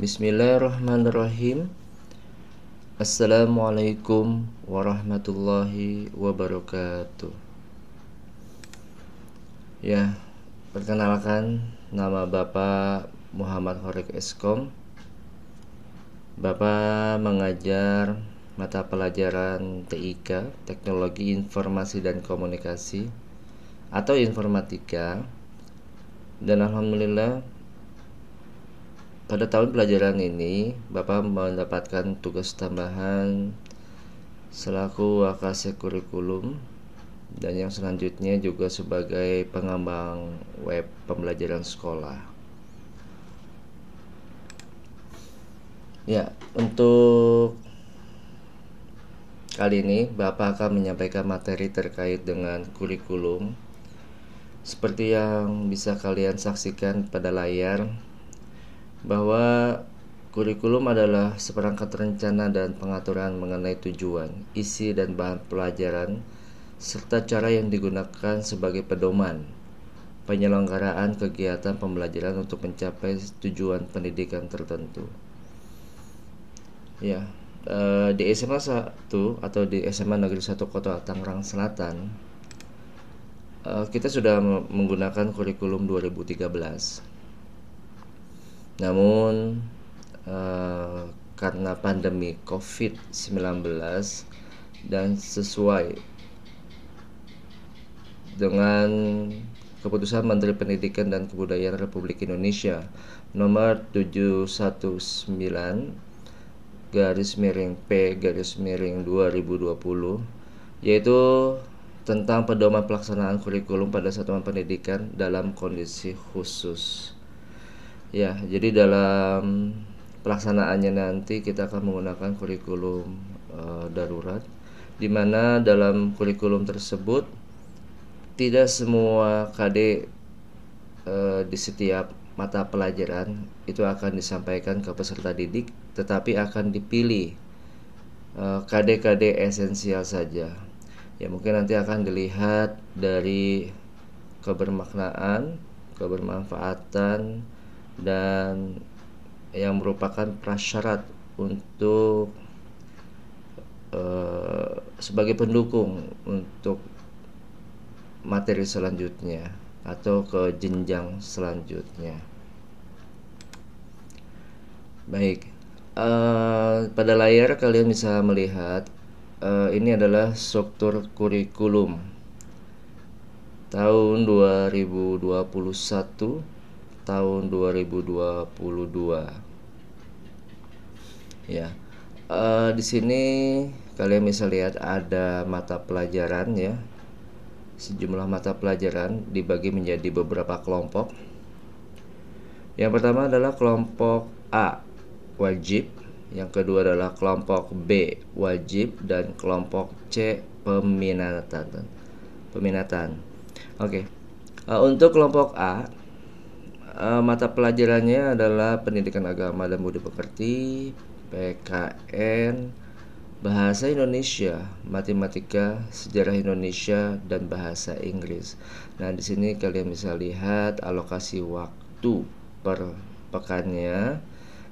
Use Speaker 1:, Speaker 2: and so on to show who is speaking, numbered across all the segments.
Speaker 1: Bismillahirrahmanirrahim. Assalamualaikum warahmatullahi wabarakatuh. Ya, perkenalkan, nama Bapak Muhammad Horik Eskom. Bapak mengajar mata pelajaran TIK, Teknologi Informasi dan Komunikasi atau Informatika. Dan alhamdulillah pada tahun pelajaran ini Bapak mendapatkan tugas tambahan selaku wakase kurikulum, dan yang selanjutnya juga sebagai pengembang web pembelajaran sekolah. Ya, untuk kali ini Bapak akan menyampaikan materi terkait dengan kurikulum. Seperti yang bisa kalian saksikan pada layar, bahwa kurikulum adalah seperangkat rencana dan pengaturan mengenai tujuan, isi dan bahan pelajaran, serta cara yang digunakan sebagai pedoman penyelenggaraan kegiatan pembelajaran untuk mencapai tujuan pendidikan tertentu. Ya, di SMA 1 atau di SMA Negeri 1 Kota Tangerang Selatan, kita sudah menggunakan kurikulum 2013. Namun karena pandemi COVID-19 dan sesuai dengan keputusan Menteri Pendidikan dan Kebudayaan Republik Indonesia nomor 719/P/2020, yaitu tentang pedoman pelaksanaan kurikulum pada satuan pendidikan dalam kondisi khusus. Ya, jadi dalam pelaksanaannya nanti kita akan menggunakan kurikulum darurat, di mana dalam kurikulum tersebut tidak semua KD di setiap mata pelajaran itu akan disampaikan ke peserta didik, tetapi akan dipilih KD-KD esensial saja. Ya, mungkin nanti akan dilihat dari kebermaknaan, kebermanfaatan, dan yang merupakan prasyarat untuk sebagai pendukung untuk materi selanjutnya atau ke jenjang selanjutnya. Baik, pada layar kalian bisa melihat ini adalah struktur kurikulum tahun 2021 tahun 2022. Ya, di sini kalian bisa lihat ada mata pelajaran, ya. Sejumlah mata pelajaran dibagi menjadi beberapa kelompok. Yang pertama adalah kelompok A, wajib. Yang kedua adalah kelompok B, wajib, dan kelompok C, peminatan. Oke. Untuk kelompok A, mata pelajarannya adalah Pendidikan Agama dan Budi Pekerti, PKN, Bahasa Indonesia, Matematika, Sejarah Indonesia, dan Bahasa Inggris. Nah, di sini kalian bisa lihat alokasi waktu per pekannya,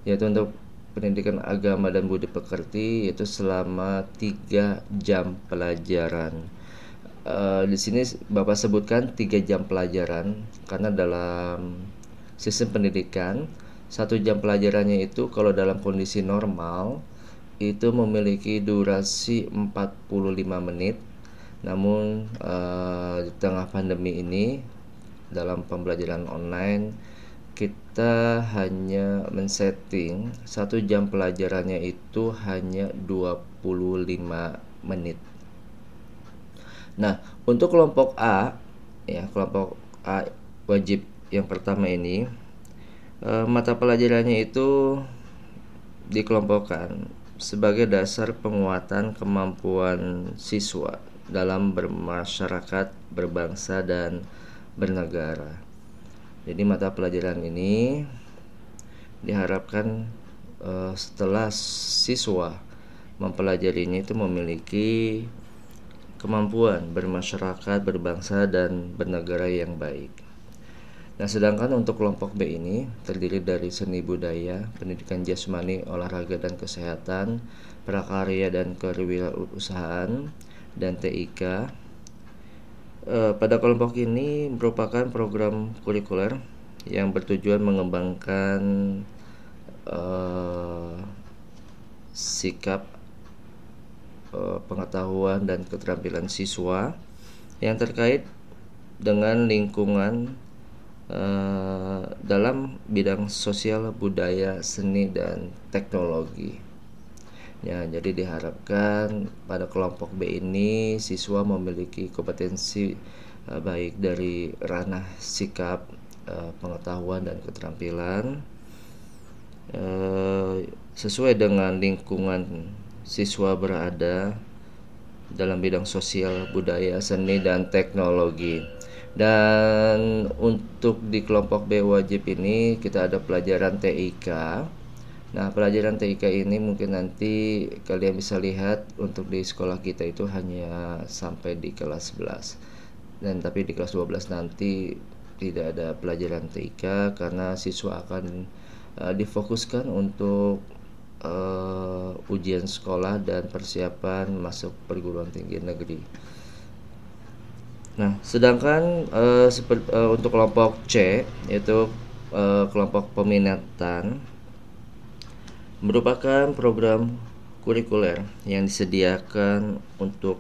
Speaker 1: yaitu untuk Pendidikan Agama dan Budi Pekerti yaitu selama 3 jam pelajaran. Di sini Bapak sebutkan 3 jam pelajaran karena dalam sistem pendidikan 1 jam pelajarannya itu kalau dalam kondisi normal itu memiliki durasi 45 menit. Namun di tengah pandemi ini dalam pembelajaran online kita hanya men-setting 1 jam pelajarannya itu hanya 25 menit. Nah, untuk kelompok A, ya, kelompok A wajib yang pertama ini, mata pelajarannya itu dikelompokkan sebagai dasar penguatan kemampuan siswa dalam bermasyarakat, berbangsa, dan bernegara. Jadi mata pelajaran ini diharapkan setelah siswa mempelajarinya itu memiliki kemampuan bermasyarakat, berbangsa, dan bernegara yang baik. Nah, sedangkan untuk kelompok B ini terdiri dari seni budaya, pendidikan jasmani, olahraga dan kesehatan, prakarya dan kewirausahaan, dan TIK. Pada kelompok ini merupakan program kurikuler yang bertujuan mengembangkan sikap, pengetahuan dan keterampilan siswa yang terkait dengan lingkungan dalam bidang sosial, budaya, seni, dan teknologi. Ya, jadi diharapkan pada kelompok B ini siswa memiliki kompetensi baik dari ranah sikap, pengetahuan, dan keterampilan sesuai dengan lingkungan siswa berada dalam bidang sosial, budaya, seni, dan teknologi. Dan untuk di kelompok B wajib ini kita ada pelajaran TIK. Nah, pelajaran TIK ini mungkin nanti kalian bisa lihat untuk di sekolah kita itu hanya sampai di kelas 11. Dan tapi di kelas 12 nanti tidak ada pelajaran TIK karena siswa akan difokuskan untuk ujian sekolah dan persiapan masuk perguruan tinggi negeri. Nah, sedangkan untuk kelompok C yaitu kelompok peminatan merupakan program kurikuler yang disediakan untuk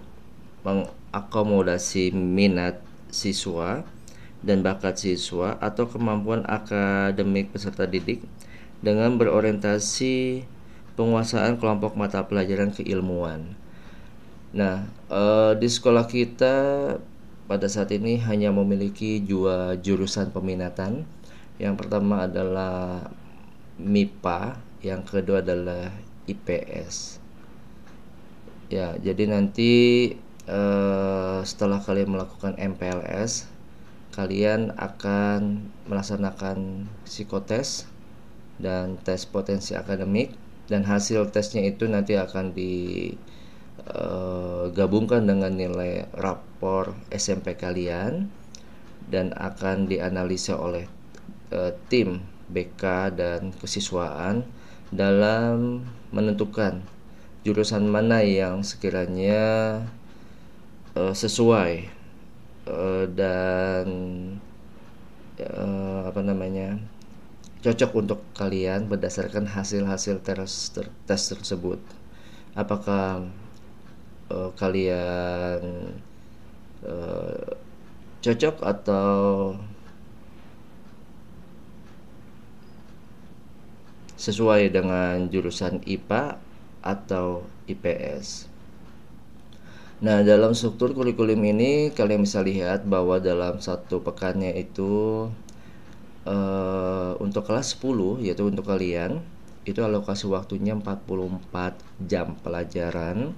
Speaker 1: mengakomodasi minat siswa dan bakat siswa atau kemampuan akademik peserta didik dengan berorientasi penguasaan kelompok mata pelajaran keilmuan. Nah, di sekolah kita pada saat ini hanya memiliki 2 jurusan peminatan. Yang pertama adalah MIPA, yang kedua adalah IPS. Ya, jadi nanti setelah kalian melakukan MPLS, kalian akan melaksanakan psikotes dan tes potensi akademik, dan hasil tesnya itu nanti akan digabungkan dengan nilai rapor SMP kalian dan akan dianalisa oleh tim BK dan kesiswaan dalam menentukan jurusan mana yang sekiranya sesuai dan cocok untuk kalian berdasarkan hasil-hasil tes tersebut. Apakah kalian cocok atau sesuai dengan jurusan IPA atau IPS. Nah, dalam struktur kurikulum ini kalian bisa lihat bahwa dalam satu pekannya itu untuk kelas 10 yaitu untuk kalian itu alokasi waktunya 44 jam pelajaran,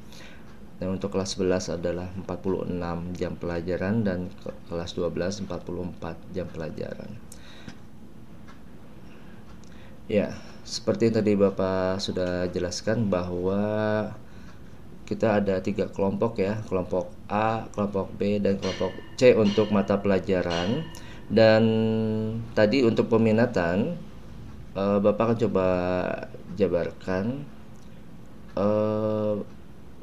Speaker 1: dan untuk kelas 11 adalah 46 jam pelajaran, dan kelas 12 44 jam pelajaran. Ya, seperti yang tadi Bapak sudah jelaskan bahwa kita ada 3 kelompok ya, kelompok A, kelompok B, dan kelompok C untuk mata pelajaran. Dan tadi untuk peminatan Bapak akan coba jabarkan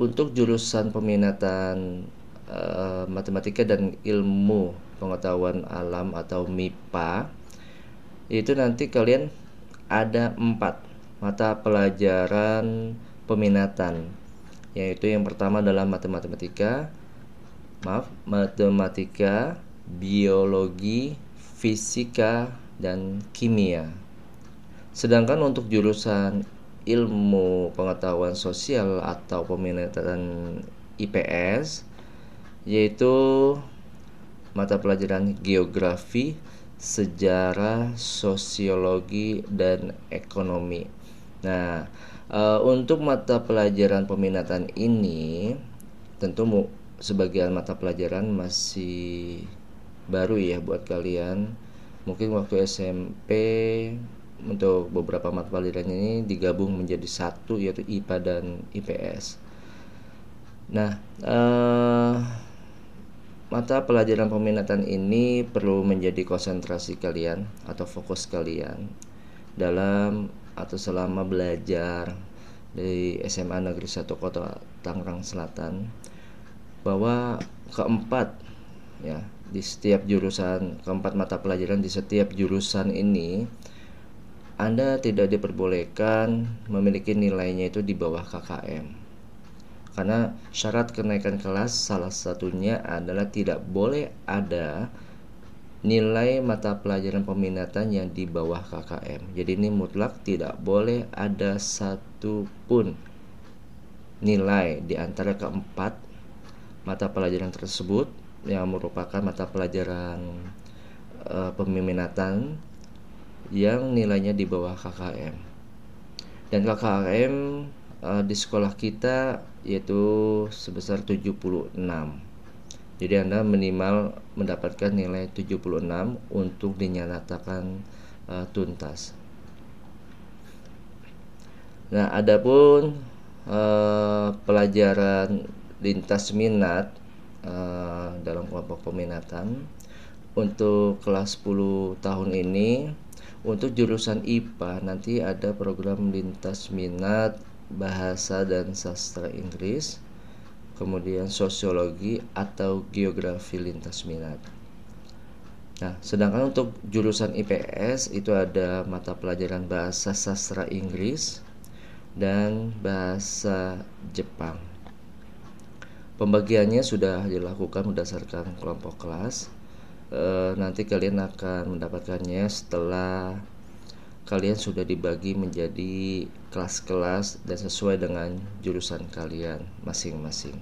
Speaker 1: untuk jurusan peminatan matematika dan ilmu pengetahuan alam atau MIPA itu nanti kalian ada 4 mata pelajaran peminatan, yaitu yang pertama adalah matematika, biologi, fisika, dan kimia. Sedangkan untuk jurusan ilmu pengetahuan sosial atau peminatan IPS yaitu mata pelajaran geografi, sejarah, sosiologi, dan ekonomi. Nah, untuk mata pelajaran peminatan ini tentu sebagian mata pelajaran masih baru ya buat kalian. Mungkin waktu SMP untuk beberapa mata pelajaran ini digabung menjadi satu, yaitu IPA dan IPS. Nah, mata pelajaran peminatan ini perlu menjadi konsentrasi kalian atau fokus kalian dalam atau selama belajar di SMA Negeri 1 Kota Tangerang Selatan, bahwa keempat keempat mata pelajaran di setiap jurusan ini Anda tidak diperbolehkan memiliki nilainya itu di bawah KKM. Karena syarat kenaikan kelas salah satunya adalah tidak boleh ada nilai mata pelajaran peminatan yang di bawah KKM. Jadi ini mutlak tidak boleh ada satu pun nilai di antara keempat mata pelajaran tersebut yang merupakan mata pelajaran peminatan yang nilainya di bawah KKM. Dan KKM di sekolah kita yaitu sebesar 76. Jadi Anda minimal mendapatkan nilai 76 untuk dinyatakan tuntas. Nah, adapun pelajaran lintas minat dalam kelompok peminatan untuk kelas 10 tahun ini, untuk jurusan IPA nanti ada program lintas minat bahasa dan sastra Inggris, kemudian sosiologi atau geografi lintas minat. Nah, sedangkan untuk jurusan IPS itu ada mata pelajaran bahasa sastra Inggris dan bahasa Jepang. Pembagiannya sudah dilakukan berdasarkan kelompok kelas. Nanti kalian akan mendapatkannya setelah kalian sudah dibagi menjadi kelas-kelas dan sesuai dengan jurusan kalian masing-masing.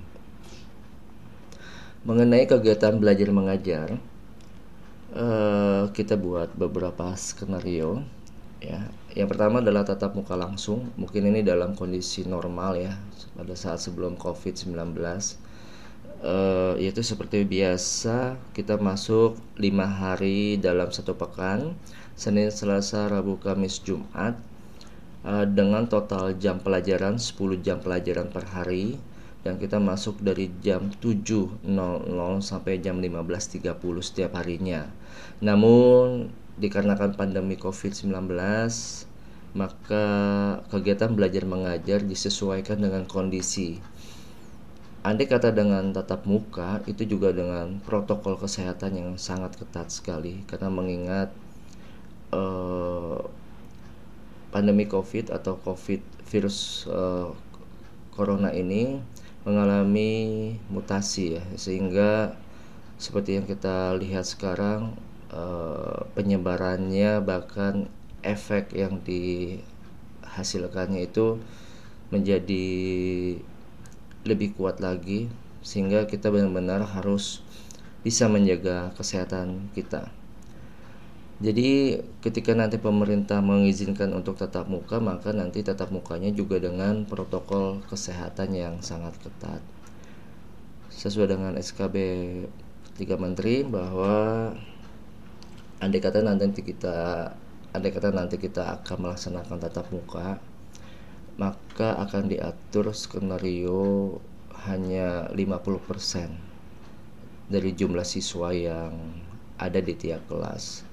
Speaker 1: Mengenai kegiatan belajar mengajar, kita buat beberapa skenario ya. Yang pertama adalah tatap muka langsung. Mungkin ini dalam kondisi normal ya, pada saat sebelum COVID-19. Yaitu seperti biasa kita masuk 5 hari dalam satu pekan, Senin, Selasa, Rabu, Kamis, Jumat, dengan total jam pelajaran 10 jam pelajaran per hari, dan kita masuk dari jam 7.00 sampai jam 15.30 setiap harinya. Namun dikarenakan pandemi COVID-19, maka kegiatan belajar mengajar disesuaikan dengan kondisi. Andai kata dengan tatap muka, itu juga dengan protokol kesehatan yang sangat ketat sekali, karena mengingat pandemi COVID atau virus corona ini mengalami mutasi ya, sehingga seperti yang kita lihat sekarang, penyebarannya bahkan efek yang dihasilkannya itu menjadi lebih kuat lagi, sehingga kita benar-benar harus bisa menjaga kesehatan kita. Jadi ketika nanti pemerintah mengizinkan untuk tatap muka, maka nanti tatap mukanya juga dengan protokol kesehatan yang sangat ketat sesuai dengan SKB 3 Menteri, bahwa andai kata nanti kita akan melaksanakan tatap muka, maka akan diatur skenario hanya 50% dari jumlah siswa yang ada di tiap kelas.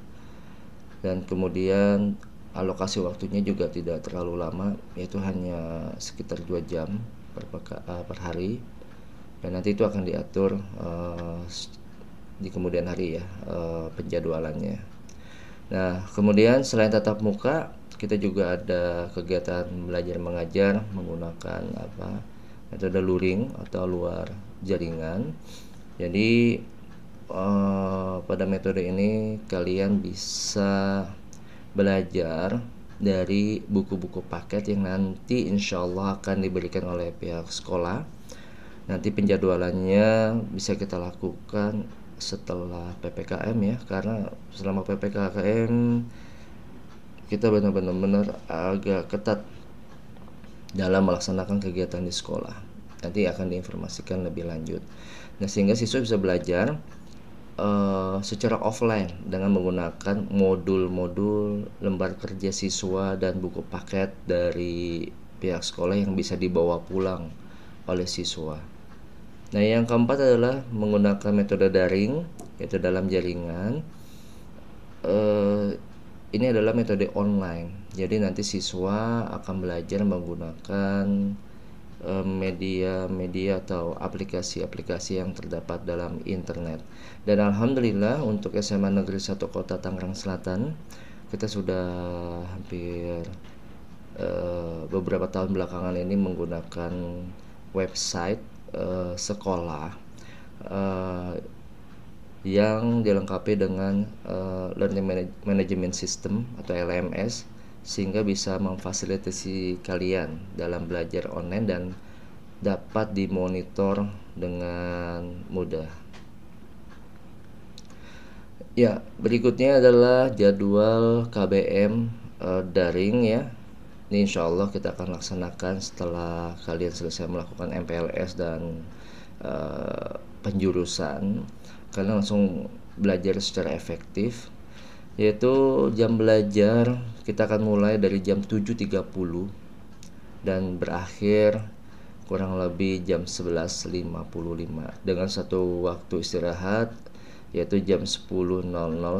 Speaker 1: Dan kemudian alokasi waktunya juga tidak terlalu lama, yaitu hanya sekitar 2 jam per hari. Dan nanti itu akan diatur di kemudian hari ya, penjadwalannya. Nah, kemudian selain tatap muka, kita juga ada kegiatan belajar mengajar menggunakan metode luring atau luar jaringan. Jadi pada metode ini kalian bisa belajar dari buku-buku paket yang nanti insya Allah akan diberikan oleh pihak sekolah. Nanti penjadwalannya bisa kita lakukan setelah PPKM ya, karena selama PPKM kita benar-benar agak ketat dalam melaksanakan kegiatan di sekolah. Nanti akan diinformasikan lebih lanjut. Nah, sehingga siswa bisa belajar secara offline dengan menggunakan modul-modul lembar kerja siswa dan buku paket dari pihak sekolah yang bisa dibawa pulang oleh siswa. Nah, yang keempat adalah menggunakan metode daring, yaitu dalam jaringan. Ini adalah metode online. Jadi nanti siswa akan belajar menggunakan media-media atau aplikasi-aplikasi yang terdapat dalam internet. Dan alhamdulillah untuk SMA Negeri 1 Kota Tangerang Selatan, kita sudah hampir beberapa tahun belakangan ini menggunakan website sekolah yang dilengkapi dengan Learning Management System atau LMS, sehingga bisa memfasilitasi kalian dalam belajar online dan dapat dimonitor dengan mudah. Ya, berikutnya adalah jadwal KBM daring ya. Ini insya Allah kita akan laksanakan setelah kalian selesai melakukan MPLS dan penjurusan. Kalian langsung belajar secara efektif, yaitu jam belajar kita akan mulai dari jam 7.30 dan berakhir kurang lebih jam 11.55 dengan satu waktu istirahat yaitu jam 10.00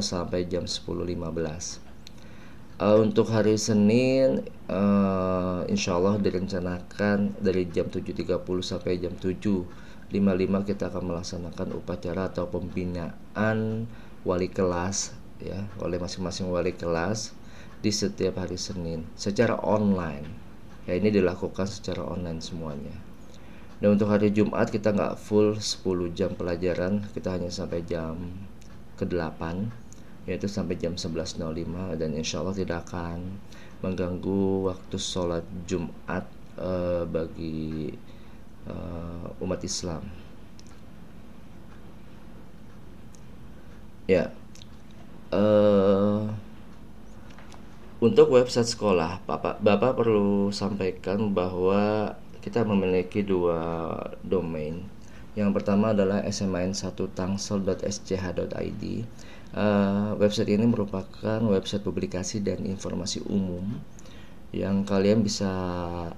Speaker 1: sampai jam 10.15. Untuk hari Senin insya Allah direncanakan dari jam 7.30 sampai jam 7.55 kita akan melaksanakan upacara atau pembinaan wali kelas ya oleh masing-masing wali kelas di setiap hari Senin secara online. Ya, ini dilakukan secara online semuanya. Dan untuk hari Jumat kita nggak full 10 jam pelajaran, kita hanya sampai jam ke-8, yaitu sampai jam 11.05, dan insya Allah tidak akan mengganggu waktu sholat Jumat bagi umat Islam. Ya, untuk website sekolah, Bapak perlu sampaikan bahwa kita memiliki dua domain. Yang pertama adalah smain1tangsel.sch.id. Website ini merupakan website publikasi dan informasi umum yang kalian bisa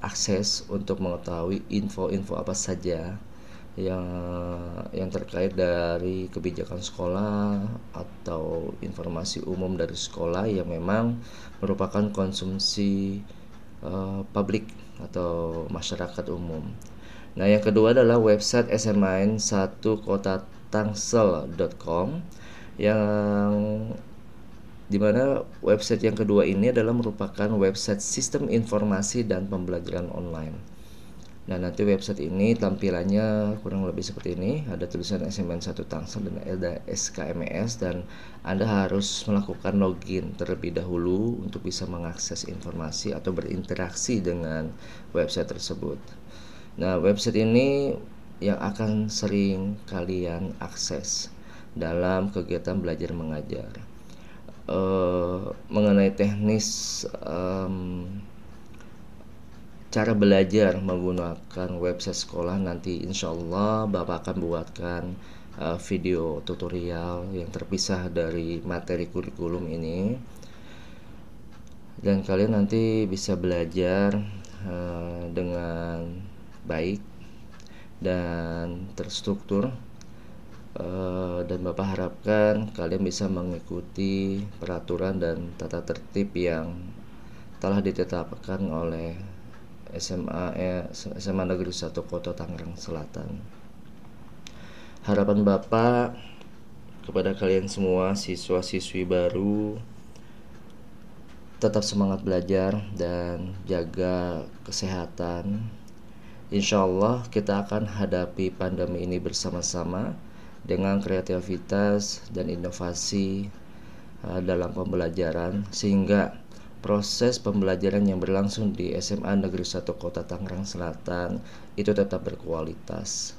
Speaker 1: akses untuk mengetahui info-info apa saja yang terkait dari kebijakan sekolah atau informasi umum dari sekolah yang memang merupakan konsumsi publik atau masyarakat umum. Nah, yang kedua adalah website smain1kotatangsel.com yang dimana website yang kedua ini adalah merupakan website sistem informasi dan pembelajaran online. Nah, nanti website ini tampilannya kurang lebih seperti ini. Ada tulisan SMN1 Tangsel dan ada SKMS, dan Anda harus melakukan login terlebih dahulu untuk bisa mengakses informasi atau berinteraksi dengan website tersebut. Nah, website ini yang akan sering kalian akses dalam kegiatan belajar mengajar. Mengenai teknis cara belajar menggunakan website sekolah, nanti insya Allah Bapak akan buatkan video tutorial yang terpisah dari materi kurikulum ini, dan kalian nanti bisa belajar dengan baik dan terstruktur, dan Bapak harapkan kalian bisa mengikuti peraturan dan tata tertib yang telah ditetapkan oleh SMA Negeri 1 Kota Tangerang Selatan. Harapan Bapak kepada kalian semua siswa-siswi baru, tetap semangat belajar dan jaga kesehatan. Insya Allah kita akan hadapi pandemi ini bersama-sama dengan kreativitas dan inovasi dalam pembelajaran, sehingga proses pembelajaran yang berlangsung di SMA Negeri 1 Kota Tangerang Selatan itu tetap berkualitas.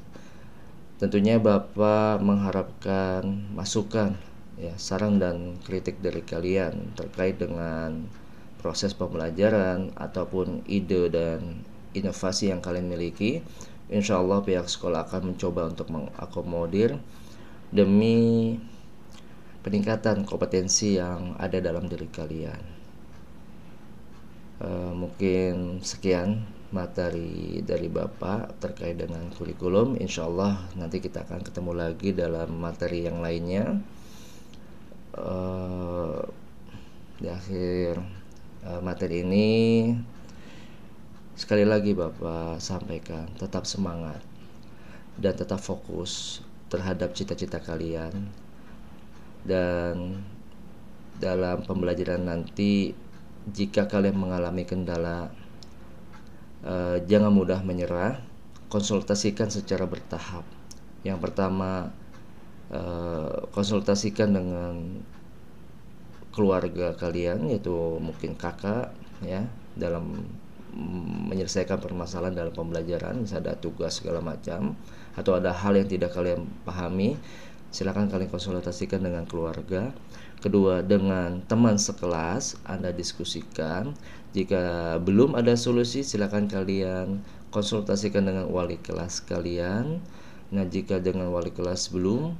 Speaker 1: Tentunya Bapak mengharapkan masukan, ya, saran dan kritik dari kalian terkait dengan proses pembelajaran ataupun ide dan inovasi yang kalian miliki. Insya Allah pihak sekolah akan mencoba untuk mengakomodir demi peningkatan kompetensi yang ada dalam diri kalian. Mungkin sekian materi dari Bapak terkait dengan kurikulum. Insya Allah nanti kita akan ketemu lagi dalam materi yang lainnya. Di akhir materi ini, sekali lagi Bapak sampaikan, tetap semangat dan tetap fokus terhadap cita-cita kalian. Dan dalam pembelajaran nanti, jika kalian mengalami kendala, jangan mudah menyerah. Konsultasikan secara bertahap. Yang pertama, konsultasikan dengan keluarga kalian, yaitu mungkin kakak, ya, dalam menyelesaikan permasalahan dalam pembelajaran. Misalnya ada tugas segala macam, atau ada hal yang tidak kalian pahami, silakan kalian konsultasikan dengan keluarga. Kedua, dengan teman sekelas Anda diskusikan. Jika belum ada solusi, silakan kalian konsultasikan dengan wali kelas kalian. Nah, jika dengan wali kelas belum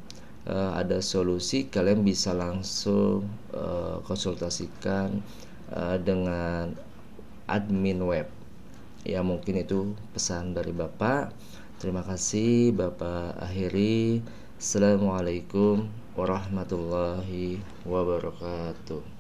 Speaker 1: ada solusi, kalian bisa langsung konsultasikan dengan admin web. Ya, mungkin itu pesan dari Bapak. Terima kasih, Bapak akhiri. Assalamualaikum warahmatullahi wabarakatuh.